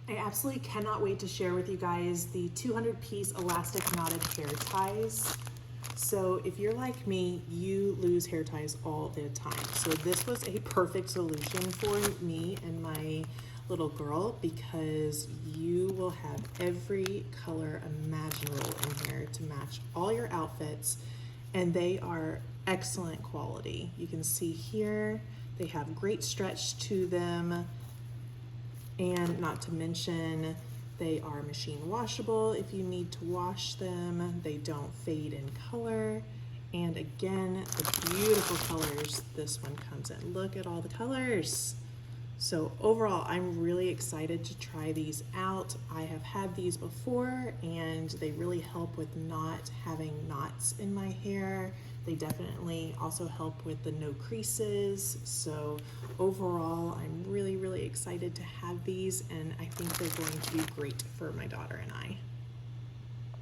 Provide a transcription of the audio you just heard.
I absolutely cannot wait to share with you guys the 200-piece elastic knotted hair ties. So if you're like me, you lose hair ties all the time. So this was a perfect solution for me and my little girl because you will have every color imaginable in here to match all your outfits, and they are excellent quality. You can see here, they have great stretch to them. And not to mention, they are machine washable if you need to wash them. They don't fade in color. And again, the beautiful colors this one comes in. Look at all the colors. So overall, I'm really excited to try these out. I have had these before and they really help with not having knots in my hair. They definitely also help with the no creases. So overall, I'm really excited to have these, and I think they're going to be great for my daughter and I.